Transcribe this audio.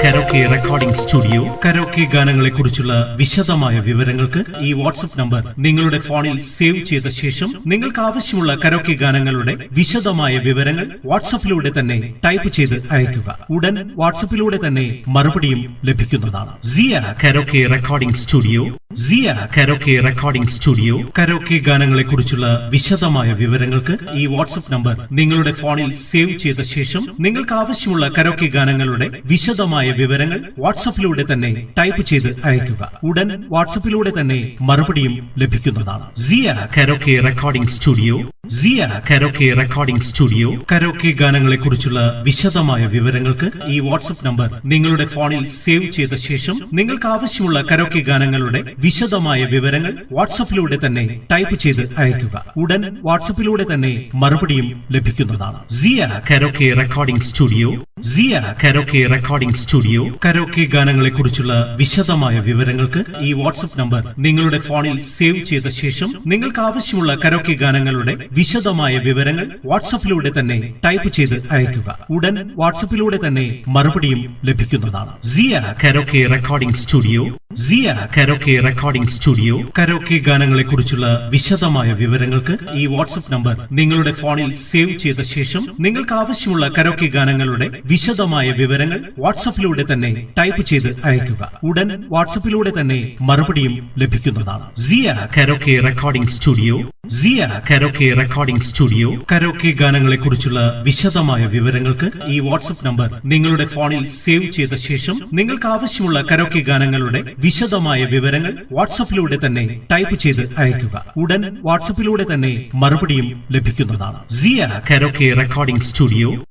Karaoke recording studio karaoke ഗാനങ്ങളെ കുറിച്ചുള്ള വിശദമായ വിവരങ്ങൾക്ക് ഈ വാട്സ്ആപ്പ് നമ്പർ നിങ്ങളുടെ ഫോണിൽ സേവ് ചെയ്ത ശേഷം നിങ്ങൾക്ക് ആവശ്യമുള്ള കരോക്കെ ഗാനങ്ങളുടെ വിശദമായ വിവരങ്ങൾ വാട്സ്ആപ്പിലൂടെ തന്നെ ടൈപ്പ് ചെയ്ത് അയയ്ക്കുക. ഉടൻ വാട്സ്ആപ്പിലൂടെ തന്നെ മറുപടിയും ലഭിക്കുന്നതാണ്. സിയ കരോക്കെ റെക്കോർഡിംഗ് സ്റ്റുഡിയോ കരോക്കെ ഗാനങ്ങളെ കുറിച്ചുള്ള വിശദമായ വിവരങ്ങൾക്ക് ഈ വാട്സ്ആപ്പ് നമ്പർ നിങ്ങളുടെ ഫോണിൽ സേവ് ചെയ്ത ശേഷം നിങ്ങൾക്ക് ആവശ്യമുള്ള കരോക്കെ ഗാനങ്ങളുടെ വിശദമായ വിവരങ്ങൾ വാട്സ്ആപ്പിലൂടെ തന്നെ ടൈപ്പ് ചെയ്ത് അയയ്ക്കുക. ഉടൻ വാട്സ്ആപ്പിലൂടെ തന്നെ മറുപടിയും ലഭിക്കുന്നതാണ്. സിയ കരോക്കെ റെക്കോർഡിംഗ് സ്റ്റുഡിയോ കരോക്കെ ഗാനങ്ങളെ കുറിച്ചുള്ള വിശദമായ വിവരങ്ങൾക്ക് ഈ വാട്സ്ആപ്പ് നമ്പർ നിങ്ങളുടെ ഫോണിൽ സേവ് ചെയ്ത ശേഷം നിങ്ങൾക്ക് ആവശ്യമുള്ള കരോക്കെ ഗാനങ്ങളുടെ വിശദമായ വിവരങ്ങൾ വാട്സ്ആപ്പിലൂടെ തന്നെ ടൈപ്പ് ചെയ്ത് അയയ്ക്കുക. ഉടൻ വാട്സ്ആപ്പിലൂടെ തന്നെ മറുപടിയും ലഭിക്കുന്നതാണ്. സിയ കരോക്കെ റെക്കോർഡിംഗ് സ്റ്റുഡിയോ കരോക്കെ ഗാനങ്ങളെ കുറിച്ചുള്ള വിശദമായ വിവരങ്ങൾക്ക് ഈ വാട്സ്ആപ്പ് നമ്പർ നിങ്ങളുടെ ഫോണിൽ സേവ് ചെയ്ത ശേഷം നിങ്ങൾക്ക് ആവശ്യമുള്ള കരോക്കെ ഗാനങ്ങളുടെ വിശദമായ വിവരങ്ങൾ വാട്സ്ആപ്പിലൂടെ തന്നെ ടൈപ്പ് ചെയ്ത് അയയ്ക്കുക. ഉടൻ വാട്സ്ആപ്പിലൂടെ തന്നെ മറുപടിയും ലഭിക്കുന്നതാണ്. സിയ കരോക്കെ റെക്കോർഡിംഗ് സ്റ്റുഡിയോ കരോക്കെ ഗാനങ്ങളെ കുറിച്ചുള്ള വിശദമായ വിവരങ്ങൾക്ക് ഈ വാട്സ്ആപ്പ് നമ്പർ നിങ്ങളുടെ ഫോണിൽ സേവ് ചെയ്ത ശേഷം നിങ്ങൾക്ക് ആവശ്യമുള്ള കരോക്കെ ഗാനങ്ങളുടെ വിശദമായ വിവരങ്ങൾ വാട്സ്ആപ്പിലൂടെ തന്നെ ടൈപ്പ് ചെയ്ത് അയയ്ക്കുക. ഉടൻ വാട്സ്ആപ്പിലൂടെ തന്നെ മറുപടിയും ലഭിക്കുന്നതാണ്. സിയ കരോക്കെ റെക്കോർഡിംഗ് സ്റ്റുഡിയോ കരോക്കെ ഗാനങ്ങളെ കുറിച്ചുള്ള വിശദമായ വിവരങ്ങൾക്ക് ഈ വാട്സ്ആപ്പ് നമ്പർ നിങ്ങളുടെ ഫോണിൽ സേവ് ചെയ്ത ശേഷം നിങ്ങൾക്ക് ആവശ്യമുള്ള കരോക്കെ ഗാനങ്ങളുടെ വിശദമായ വിവരങ്ങൾ വാട്സ്ആപ്പിലൂടെ തന്നെ ടൈപ്പ് ചെയ്ത് അയയ്ക്കുക. ഉടൻ വാട്സ്ആപ്പിലൂടെ തന്നെ മറുപടിയും ലഭിക്കുന്നതാണ്. സിയ കരോക്കെ റെക്കോർഡിംഗ് സ്റ്റുഡിയോ